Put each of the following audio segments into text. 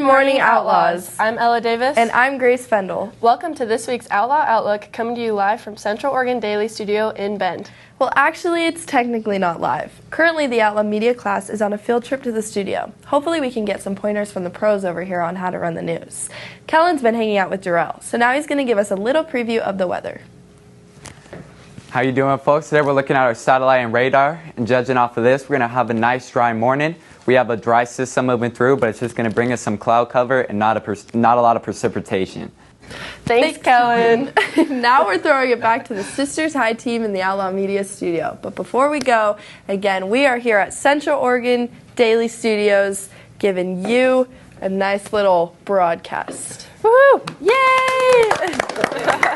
morning, Outlaws. I'm Ella Davis. And I'm Grace Fendel. Welcome to this week's Outlaw Outlook, coming to you live from Central Oregon Daily Studio in Bend. Well, actually, it's technically not live. Currently, the Outlaw Media class is on a field trip to the studio. Hopefully, we can get some pointers from the pros over here on how to run the news. Kellen's been hanging out with Darrell, so now he's going to give us a little preview of the weather. How you doing, folks? Today we're looking at our satellite and radar, and judging off of this, we're going to have a nice dry morning. We have a dry system moving through, but it's just going to bring us some cloud cover and not a lot of precipitation. Thanks, Kellen. Now we're throwing it back to the Sisters High team in the Outlaw Media studio. But before we go, again, we are here at Central Oregon Daily Studios giving you a nice little broadcast. Woohoo! Yay!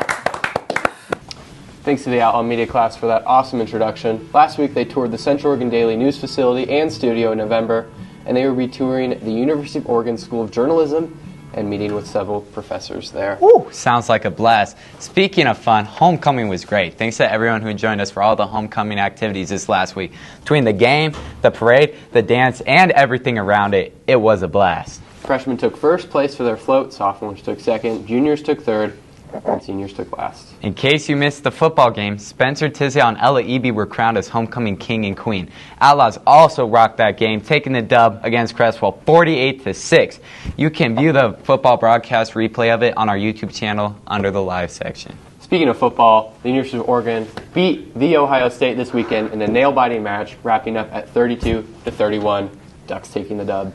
Thanks to the Outlaw Media class for that awesome introduction. Last week they toured the Central Oregon Daily News facility and studio in November, and they will be touring the University of Oregon School of Journalism and meeting with several professors there. Woo! Sounds like a blast. Speaking of fun, homecoming was great. Thanks to everyone who joined us for all the homecoming activities this last week. Between the game, the parade, the dance, and everything around it, it was a blast. Freshmen took first place for their float, sophomores took second, juniors took third, and seniors took last. In case you missed the football game, Spencer Tisdale and Ella Eby were crowned as homecoming king and queen. Outlaws also rocked that game, taking the dub against Creswell 48-6. You can view the football broadcast replay of it on our YouTube channel under the live section. Speaking of football, the University of Oregon beat the Ohio State this weekend in a nail-biting match, wrapping up at 32-31. Ducks taking the dub.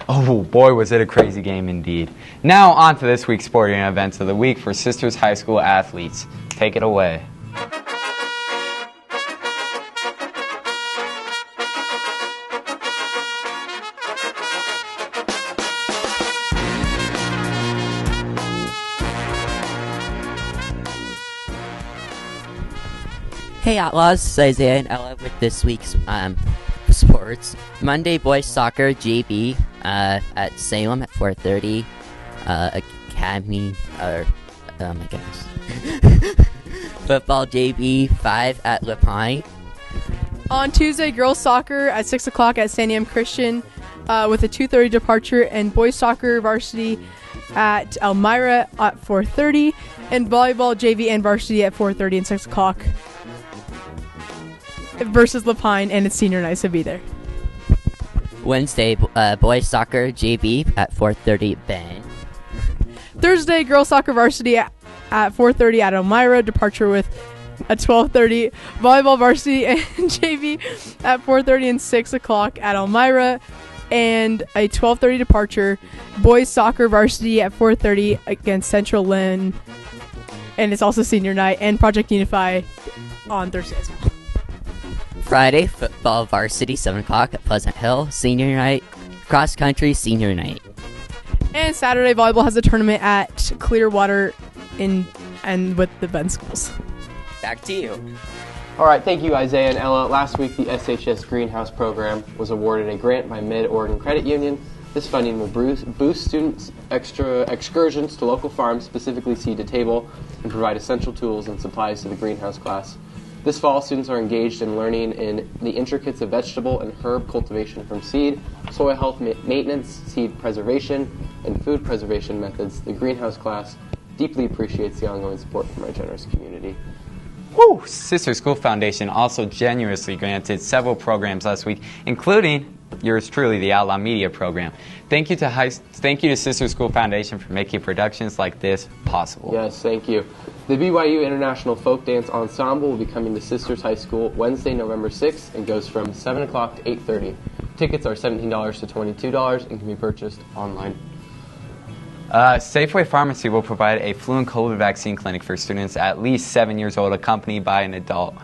Oh boy, was it a crazy game indeed. Now on to this week's sporting events of the week for Sisters High School athletes. Take it away. Hey Outlaws, it's Isaiah and Ella with this week's sports. Monday boys soccer JV at Salem at 4:30. Academy or oh my goodness. Football JV 5 at LaPine. On Tuesday, girls soccer at 6 o'clock at San Am Christian with a 2:30 departure, and boys soccer varsity at Elmira at 4:30, and volleyball JV and varsity at 4:30 and 6 o'clock versus LaPine, and it's senior night, so be there. Wednesday, boys soccer JV at 4:30 Bend. Thursday, girls soccer varsity at 4:30 at Elmira, departure with a 12:30. Volleyball varsity and JV at 4:30 and 6 o'clock at Elmira, and a 12:30 departure. Boys soccer varsity at 4:30 against Central Lynn, and it's also senior night, and Project Unify on Thursday as well. Friday, football varsity 7 o'clock at Pleasant Hill, senior night. Cross country senior night. And Saturday, volleyball has a tournament at Clearwater and with the Bend schools. Back to you. All right, thank you, Isaiah and Ella. Last week, the SHS Greenhouse Program was awarded a grant by Mid-Oregon Credit Union. This funding will boost students' extra excursions to local farms, specifically seed to table, and provide essential tools and supplies to the greenhouse class. This fall, students are engaged in learning in the intricacies of vegetable and herb cultivation from seed, soil health maintenance, seed preservation, and food preservation methods. The greenhouse class deeply appreciates the ongoing support from our generous community. Woo! Sister School Foundation also generously granted several programs last week, including yours truly, the Outlaw Media program. Thank you to Sister School Foundation for making productions like this possible. Yes, thank you. The BYU International Folk Dance Ensemble will be coming to Sisters High School Wednesday, November 6th, and goes from 7 o'clock to 8:30. Tickets are $17 to $22 and can be purchased online. Safeway Pharmacy will provide a flu and COVID vaccine clinic for students at least 7 years old, accompanied by an adult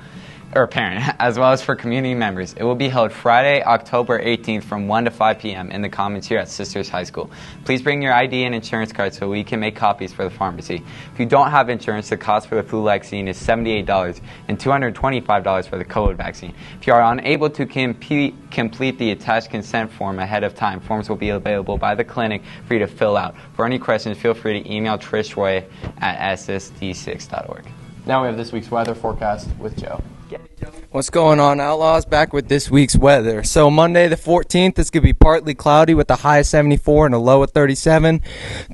or parent, as well as for community members. It will be held Friday, October 18th from 1 to 5 p.m. in the Commons here at Sisters High School. Please bring your ID and insurance card so we can make copies for the pharmacy. If you don't have insurance, the cost for the flu vaccine is $78 and $225 for the COVID vaccine. If you are unable to complete the attached consent form ahead of time, forms will be available by the clinic for you to fill out. For any questions, feel free to email Trish Roy at ssd6.org. Now we have this week's weather forecast with Joe. What's going on, Outlaws? Back with this week's weather. So Monday the 14th, it's going to be partly cloudy with a high of 74 and a low of 37.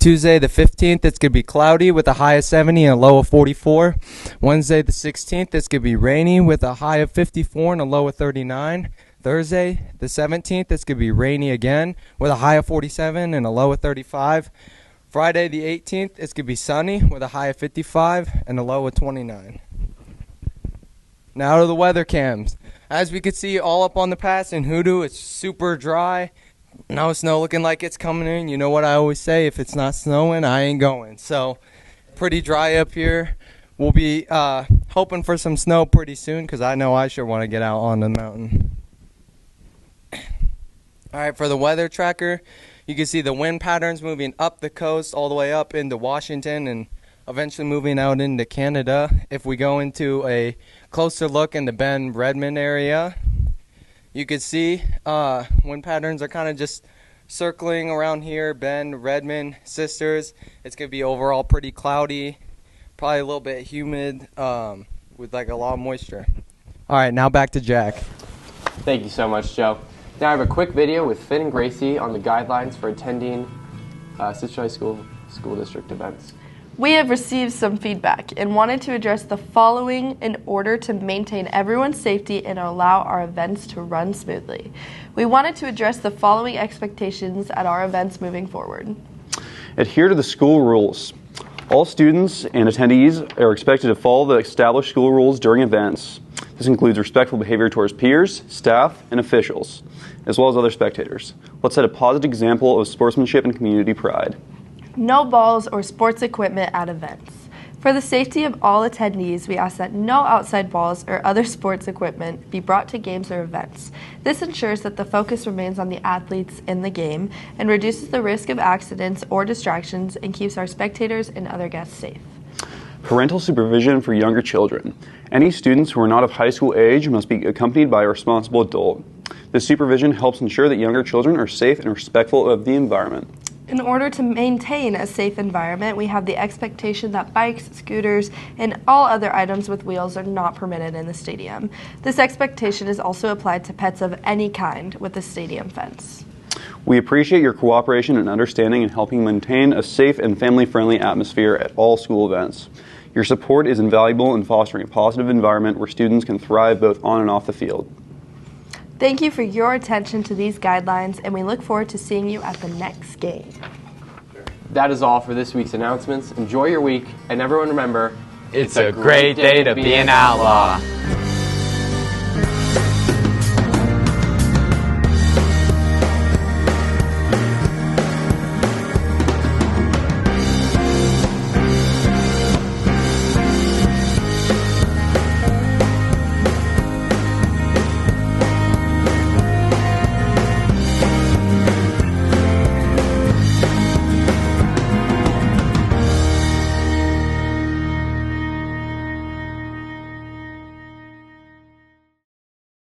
Tuesday the 15th, it's going to be cloudy with a high of 70 and a low of 44. Wednesday the 16th, it's going to be rainy with a high of 54 and a low of 39. Thursday the 17th, it's going to be rainy again with a high of 47 and a low of 35. Friday the 18th, it's going to be sunny with a high of 55 and a low of 29. Now to the weather cams. As we can see all up on the pass in Hoodoo, it's super dry. No snow looking like it's coming in. You know what I always say, if it's not snowing, I ain't going. So pretty dry up here. We'll be hoping for some snow pretty soon because I know I sure want to get out on the mountain. All right, for the weather tracker, you can see the wind patterns moving up the coast all the way up into Washington and eventually moving out into Canada. If we go into a closer look in the Bend, Redmond area, you can see wind patterns are kind of just circling around here. Bend, Redmond, Sisters. It's going to be overall pretty cloudy, probably a little bit humid with like a lot of moisture. All right, now back to Jack. Thank you so much, Joe. Now I have a quick video with Finn and Gracie on the guidelines for attending Sister High School District events. We have received some feedback and wanted to address the following in order to maintain everyone's safety and allow our events to run smoothly. We wanted to address the following expectations at our events moving forward. Adhere to the school rules. All students and attendees are expected to follow the established school rules during events. This includes respectful behavior towards peers, staff, and officials, as well as other spectators. Let's set a positive example of sportsmanship and community pride. No balls or sports equipment at events. For the safety of all attendees, we ask that no outside balls or other sports equipment be brought to games or events. This ensures that the focus remains on the athletes in the game and reduces the risk of accidents or distractions and keeps our spectators and other guests safe. Parental supervision for younger children. Any students who are not of high school age must be accompanied by a responsible adult. This supervision helps ensure that younger children are safe and respectful of the environment. In order to maintain a safe environment, we have the expectation that bikes, scooters, and all other items with wheels are not permitted in the stadium. This expectation is also applied to pets of any kind with the stadium fence. We appreciate your cooperation and understanding in helping maintain a safe and family-friendly atmosphere at all school events. Your support is invaluable in fostering a positive environment where students can thrive both on and off the field. Thank you for your attention to these guidelines, and we look forward to seeing you at the next game. That is all for this week's announcements. Enjoy your week, and everyone remember, It's a great day to be an outlaw.